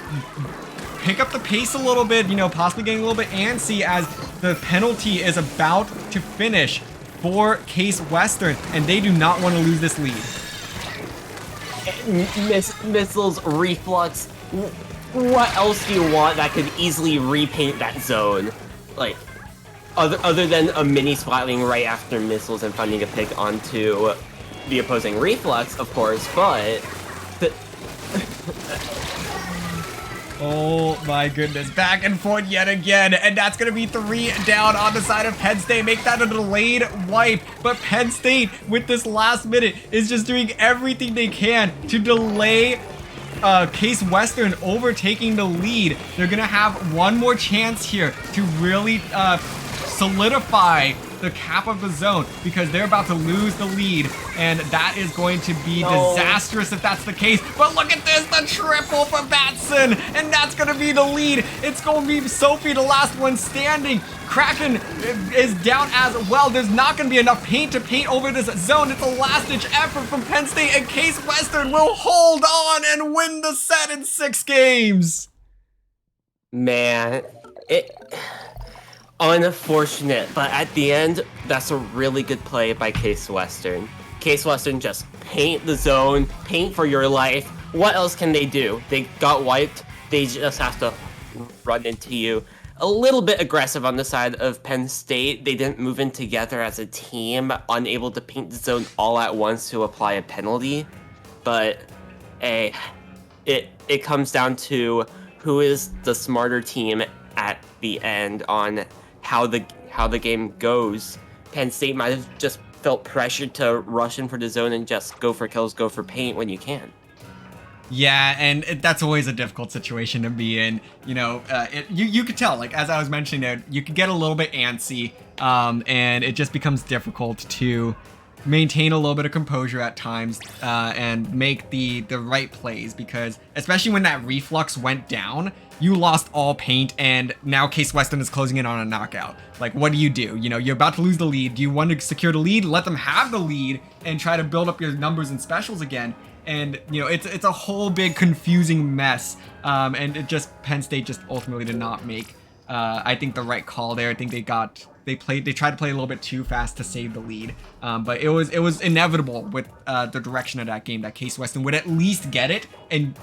pick up the pace a little bit, possibly getting a little bit antsy as the penalty is about to finish for Case Western, and they do not want to lose this lead. Missiles, reflux, what else do you want that could easily repaint that zone? Like, other than a mini splatling right after missiles and finding a pick onto the opposing reflux, of course, but oh my goodness, back and forth yet again, and that's going to be 3 down on the side of Penn State. Make that a delayed wipe, but Penn State, with this last minute, is just doing everything they can to delay Case Western overtaking the lead. They're going to have one more chance here to really solidify the cap of the zone, because they're about to lose the lead, and that is going to be disastrous if that's the case. But look at this, the triple for Batson, and that's going to be the lead. It's going to be Sophie, the last one standing. Kraken is down as well. There's not going to be enough paint to paint over this zone. It's a last-ditch effort from Penn State, and Case Western will hold on and win the set in 6 games. Man, unfortunate, but at the end, that's a really good play by Case Western. Case Western just paint the zone, paint for your life. What else can they do? They got wiped. They just have to run into you. A little bit aggressive on the side of Penn State. They didn't move in together as a team, unable to paint the zone all at once to apply a penalty. But it comes down to who is the smarter team at the end on how the game goes. Penn State might have just felt pressured to rush in for the zone and just go for kills, go for paint when you can. Yeah, and that's always a difficult situation to be in. You know, you could tell, like, as I was mentioning there, you could get a little bit antsy, and it just becomes difficult to maintain a little bit of composure at times, and make the right plays, because especially when that reflux went down, you lost all paint, and now Case Western is closing in on a knockout. Like, what do? You know, you're about to lose the lead. Do you want to secure the lead? Let them have the lead and try to build up your numbers and specials again. And, you know, it's a whole big confusing mess. And it just, Penn State just ultimately did not make, I think, the right call there. I think they tried to play a little bit too fast to save the lead. But it was inevitable with the direction of that game that Case Western would at least get it, and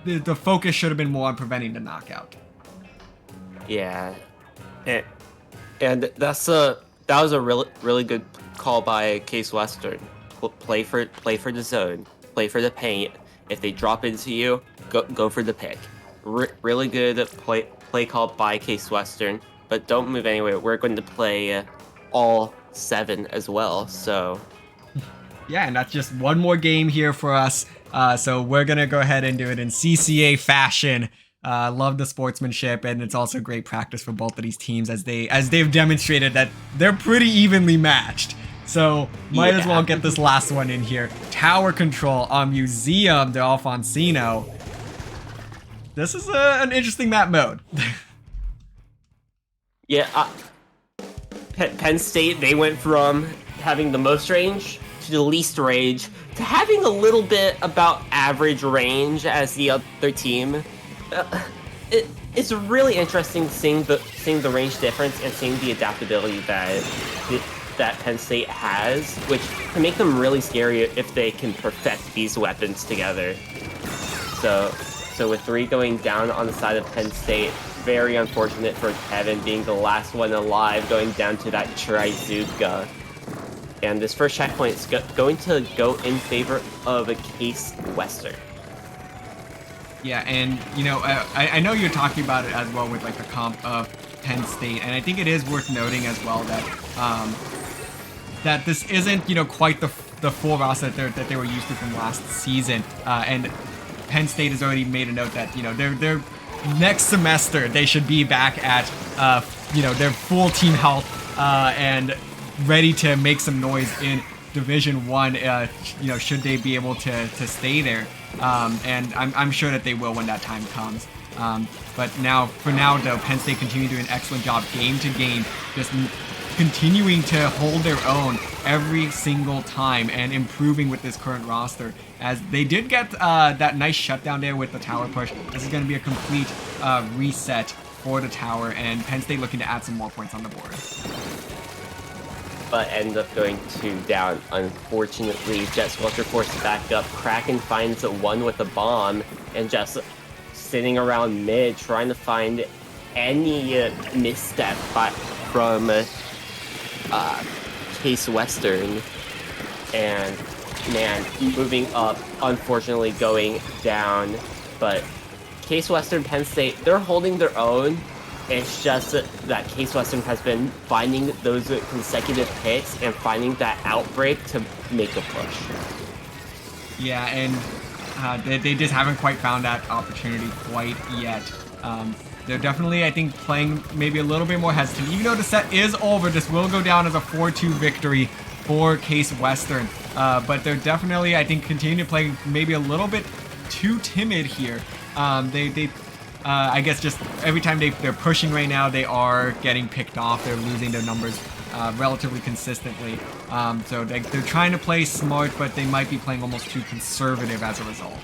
the focus should have been more on preventing the knockout. Yeah, and that was a really good call by Case Western. Play for the zone, play for the paint. If they drop into you, go for the pick. Really good play call by Case Western. But don't move anywhere. We're going to play all 7 as well. So yeah, and that's just one more game here for us. So we're gonna go ahead and do it in CCA fashion. Love the sportsmanship, and it's also great practice for both of these teams as they've demonstrated that they're pretty evenly matched. So might as well get this last one in here. Tower control on Museum de Alfonsino. This is an interesting map mode. Yeah, Penn State, they went from having the most range to the least range to having a little bit about average range as the other team. It's really interesting seeing the range difference and seeing the adaptability that Penn State has, which can make them really scary if they can perfect these weapons together. So with 3 going down on the side of Penn State, very unfortunate for Kevin being the last one alive, going down to that Trizuka. And this first checkpoint is going to go in favor of a Case Western. Yeah, and you know, I know you're talking about it as well with like the comp of Penn State, and I think it is worth noting as well that that this isn't, you know, quite the full roster that they were used to from last season, and Penn State has already made a note that, you know, they're next semester they should be back at you know, their full team health and ready to make some noise in Division 1, you know, should they be able to stay there. And I'm sure that they will when that time comes. But for now though, Penn State continue to do an excellent job game to game, just continuing to hold their own every single time and improving with this current roster, as they did get that nice shutdown there with the tower push. This is going to be a complete reset for the tower, and Penn State looking to add some more points on the board. But ends up going 2 down. Unfortunately, Jet Squelcher forced back up. Kraken finds 1 with a bomb, and just sitting around mid trying to find any misstep from Case Western. And man, moving up, unfortunately going down. But Case Western, Penn State, they're holding their own. It's just that Case Western has been finding those consecutive picks and finding that outbreak to make a push. Yeah, and they just haven't quite found that opportunity quite yet. They're definitely, I think, playing maybe a little bit more hesitant. Even though the set is over, this will go down as a 4-2 victory for Case Western. But they're definitely, I think, continuing to play maybe a little bit too timid here. I guess just every time they're pushing right now, they are getting picked off. They're losing their numbers relatively consistently. So they're trying to play smart, but they might be playing almost too conservative as a result.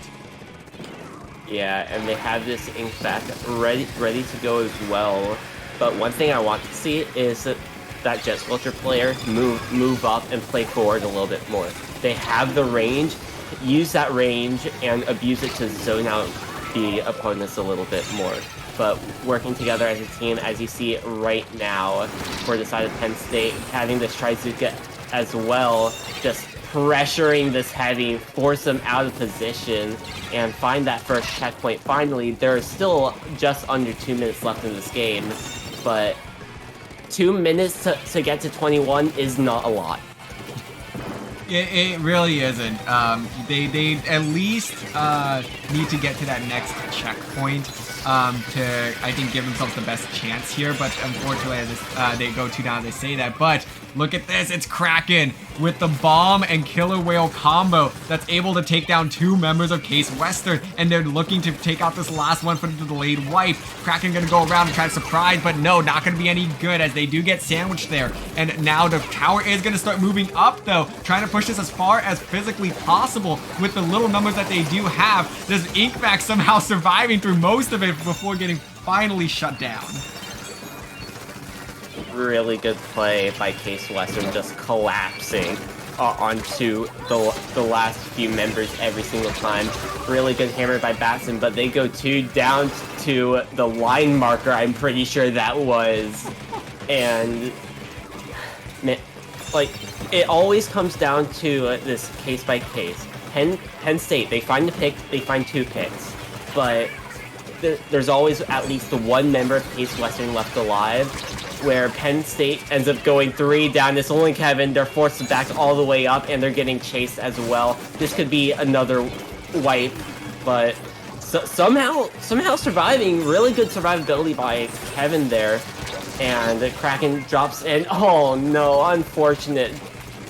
Yeah, and they have this ink back ready to go as well. But one thing I want to see is that Jet Squelcher player move up and play forward a little bit more. They have the range, use that range and abuse it to zone out the opponents a little bit more. But working together as a team, as you see right now, for the side of Penn State, having this Trizuka as well, just pressuring this heavy, force them out of position, and find that first checkpoint. Finally, there's still just under 2 minutes left in this game, but 2 minutes to get to 21 is not a lot. It really isn't. They at least need to get to that next checkpoint to, I think, give themselves the best chance here. But unfortunately, they go too down, they say that. But look at this. It's Kraken with the bomb and killer whale combo that's able to take down 2 members of Case Western. And they're looking to take out this last one for the delayed wipe. Kraken going to go around and try to surprise, but no, not going to be any good as they do get sandwiched there. And now the tower is going to start moving up, though, trying to push this as far as physically possible with the little numbers that they do have. This Inkback somehow surviving through most of it before getting finally shut down. Really good play by Case Western, just collapsing onto the last few members every single time. Really good hammer by Batson, but they go 2 down to the line marker, I'm pretty sure that was. And man, like, it always comes down to this case by case. Penn State, they find the pick, they find 2 picks, but there's always at least the 1 member of Case Western left alive, where Penn State ends up going 3 down. It's only Kevin. They're forced to back all the way up, and they're getting chased as well. This could be another wipe, but somehow surviving. Really good survivability by Kevin there. And the Kraken drops in. Oh no, unfortunate.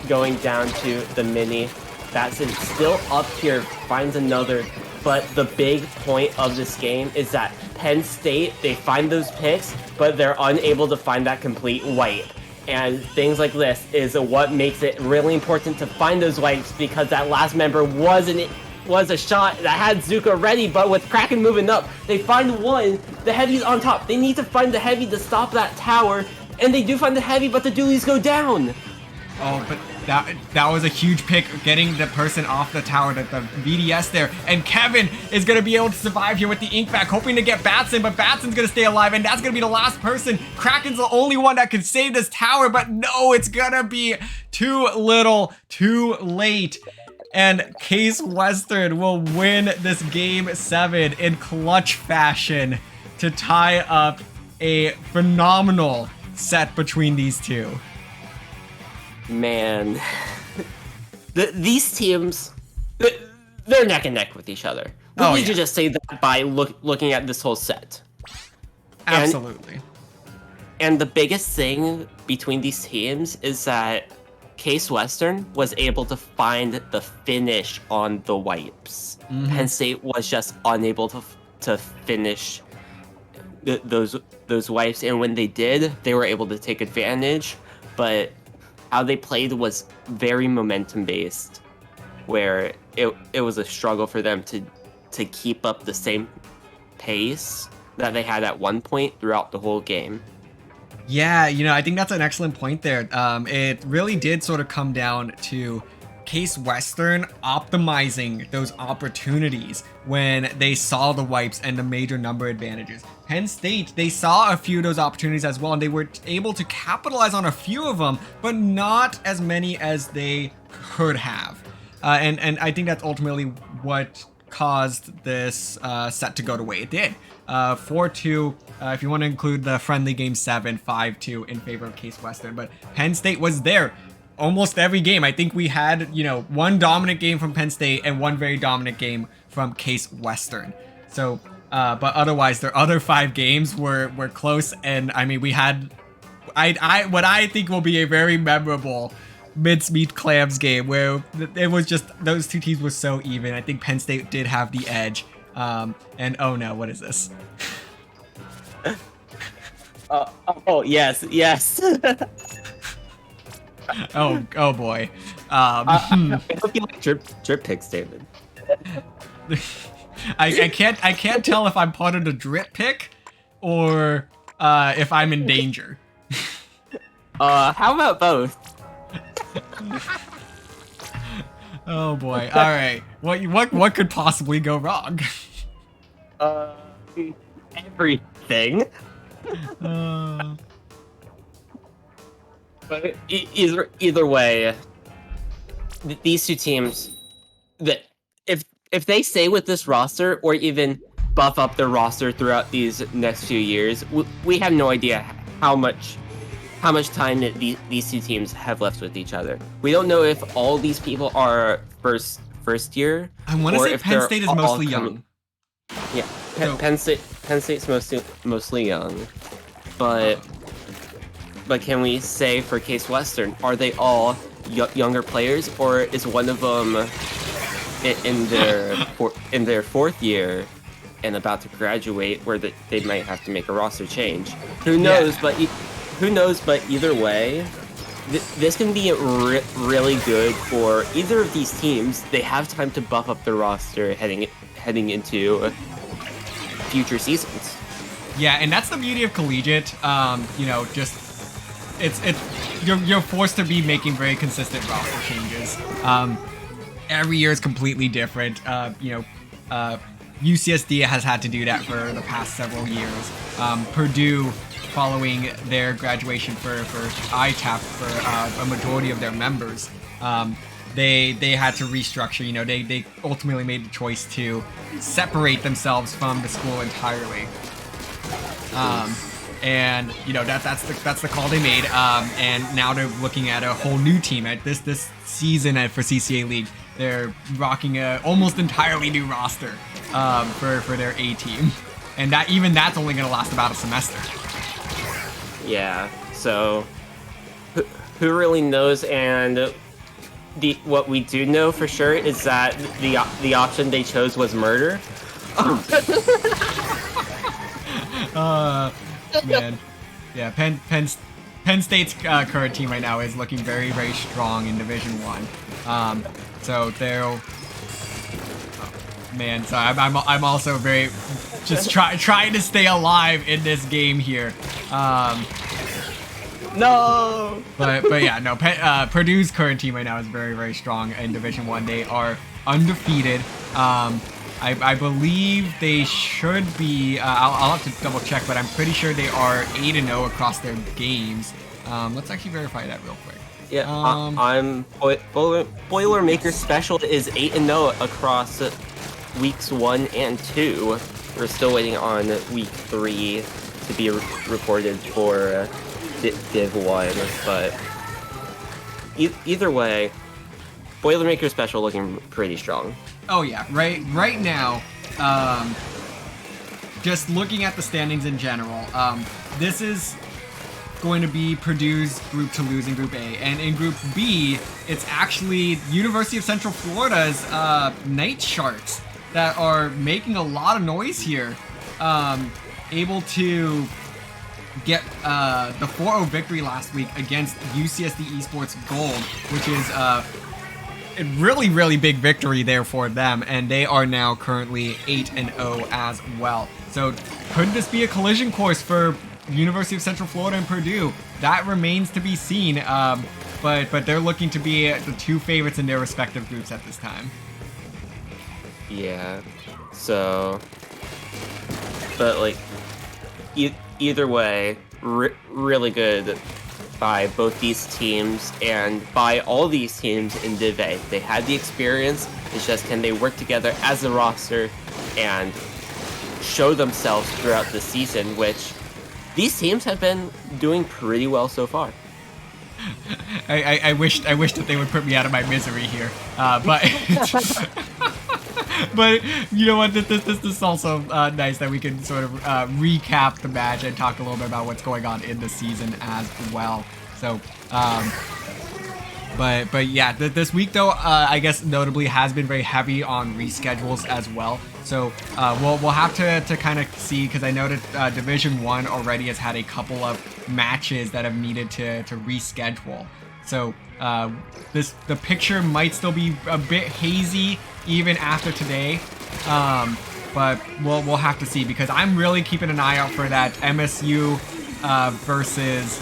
Going down to the mini. Batson still up here, finds another. But the big point of this game is that Penn State, they find those picks, but they're unable to find that complete wipe. And things like this is what makes it really important to find those wipes, because that last member was a shot that had Zuka ready, but with Kraken moving up, they find one, the Heavy's on top. They need to find the Heavy to stop that tower, and they do find the Heavy, but the dualies go down. Oh, but that was a huge pick, getting the person off the tower, the VDS there. And Kevin is going to be able to survive here with the Inkback, hoping to get Batson, but Batson's going to stay alive, and that's going to be the last person. Kraken's the only one that can save this tower, but no, it's going to be too little, too late. And Case Western will win this Game 7 in clutch fashion to tie up a phenomenal set between these two. Man, these teams, they're neck and neck with each other. We need to just say that by looking at this whole set. Absolutely. And the biggest thing between these teams is that Case Western was able to find the finish on the wipes. Mm-hmm. Penn State was just unable to finish those wipes, and when they did, they were able to take advantage, but how they played was very momentum based, where it was a struggle for them to keep up the same pace that they had at one point throughout the whole game. Yeah, I think that's an excellent point there. It really did sort of come down to Case Western optimizing those opportunities when they saw the wipes and the major number advantages. Penn State, they saw a few of those opportunities as well, and they were able to capitalize on a few of them, but not as many as they could have. And I think that's ultimately what caused this set to go the way it did. 4-2, if you want to include the friendly game 7, 5-2 in favor of Case Western. But Penn State was there almost every game. I think we had, one dominant game from Penn State and one very dominant game from Case Western. So, but otherwise, their other 5 games were close. And I mean, we had, what I think will be a very memorable mincemeat clams game where it was just, those two teams were so even. I think Penn State did have the edge. And oh no, what is this? Yes. oh boy. I hope you like drip picks, David. I can't tell if I'm part of the drip pick or if I'm in danger. How about both? Oh boy. All right. What could possibly go wrong? Everything. But either way, these two teams, that if they stay with this roster or even buff up their roster throughout these next few years, we have no idea how how much time that these two teams have left with each other. We don't know if all these people are first year. I want to say Penn State is mostly young. Yeah, Penn State's mostly young, but can we say for Case Western, are they all younger players, or is one of them in their fourth year and about to graduate, where they might have to make a roster change? Who knows? Yeah. Who knows? But either way, this can be really good for either of these teams. They have time to buff up their roster heading into future seasons. Yeah, and that's the beauty of collegiate. You know, just you're forced to be making very consistent roster changes. Every year is completely different. You know, UCSD has had to do that for the past several years. Purdue, following their graduation for ITAP for a majority of their members, they had to restructure. You know, they ultimately made the choice to separate themselves from the school entirely. And you know that's the call they made. And now they're looking at a whole new team at this season for CCA League. They're rocking a almost entirely new roster for their A team, and that's only going to last about a semester. Yeah. So who really knows? And what we do know for sure is that the option they chose was murder. Man, yeah. Penn State's current team right now is looking very, very strong in Division 1. So they'll. Man, so I'm also very just trying to stay alive in this game here. No. But yeah, no. Purdue's current team right now is very, very strong in Division 1. They are undefeated. I believe they should be. I'll have to double check, but I'm pretty sure they are 8-0 across their games. Let's actually verify that real quick. Yeah, I'm Boilermaker Special is 8-0 across weeks 1 and 2. We're still waiting on week 3 to be reported for Div 1, but either way, Boilermaker Special looking pretty strong. Oh yeah, right now, just looking at the standings in general, this is going to be Purdue's group to lose in Group A, and in Group B, it's actually University of Central Florida's Night Sharks that are making a lot of noise here, able to get the 4-0 victory last week against UCSD Esports Gold, which is a really, really big victory there for them, and they are now currently 8-0 as well. So could this be a collision course for University of Central Florida and Purdue? That remains to be seen, but they're looking to be the two favorites in their respective groups at this time. Yeah, so, but like, either way, really good by both these teams and by all these teams in Div A. They had the experience, it's just can they work together as a roster and show themselves throughout the season, which these teams have been doing pretty well so far. I wish that they would put me out of my misery here, but but you know what? This is also nice that we can sort of recap the match and talk a little bit about what's going on in the season as well. So, but yeah, this week though, I guess notably has been very heavy on reschedules as well. So we'll have to kind of see, because I know that Division 1 already has had a couple of matches that have needed to reschedule. So the picture might still be a bit hazy even after today, but we'll have to see, because I'm really keeping an eye out for that MSU versus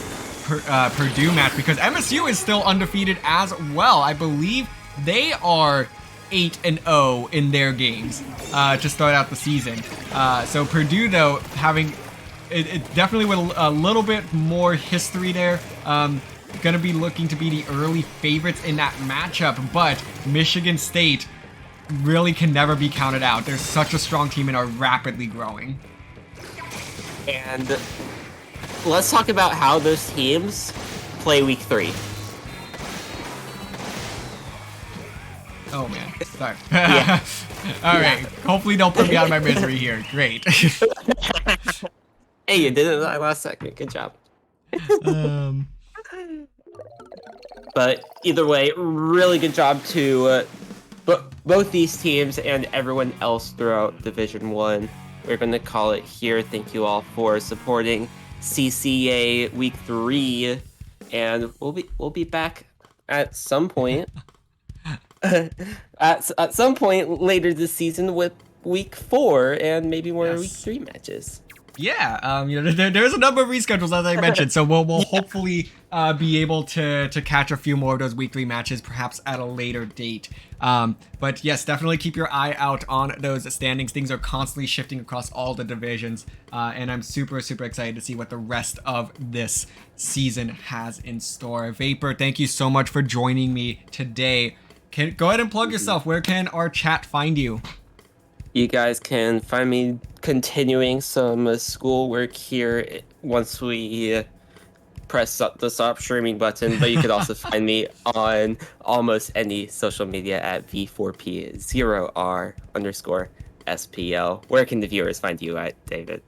Purdue match, because MSU is still undefeated as well. I believe they are 8-0 in their games to start out the season. So Purdue, though, having it definitely with a little bit more history there, gonna be looking to be the early favorites in that matchup. But Michigan State really can never be counted out. They're such a strong team and are rapidly growing. And let's talk about how those teams play week 3. Oh man, sorry. Yeah. All right. Hopefully don't put me out of my misery here. Great. Hey, you did it last second. Good job. But either way, really good job to both these teams and everyone else throughout Division 1. We're going to call it here. Thank you all for supporting CCA Week 3, and we'll be back at some point. at some point later this season with Week 4 and maybe more Week 3 matches. Yeah, there's a number of reschedules as I mentioned, so we'll hopefully be able to catch a few more of those week 3 matches, perhaps at a later date. But yes, definitely keep your eye out on those standings. Things are constantly shifting across all the divisions, and I'm super excited to see what the rest of this season has in store. Vapor, thank you so much for joining me today. Go ahead and plug yourself. Where can our chat find you? You guys can find me continuing some schoolwork here once we press the stop streaming button, but you could also find me on almost any social media at V4P0R_SPL. Where can the viewers find you at, David?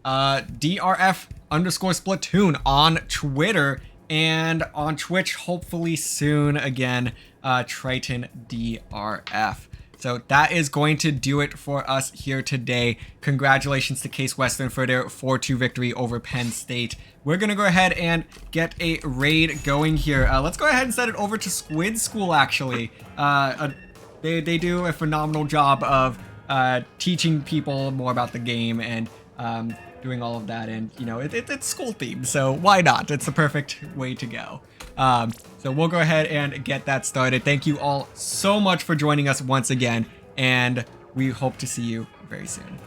DRF_Splatoon on Twitter and on Twitch, hopefully soon again, Triton DRF. So that is going to do it for us here today. Congratulations to Case Western for their 4-2 victory over Penn State. We're going to go ahead and get a raid going here. Let's go ahead and send it over to Squid School, actually. They do a phenomenal job of teaching people more about the game and doing all of that. And, you know, it's school themed, so why not? It's the perfect way to go. So we'll go ahead and get that started. Thank you all so much for joining us once again, and we hope to see you very soon.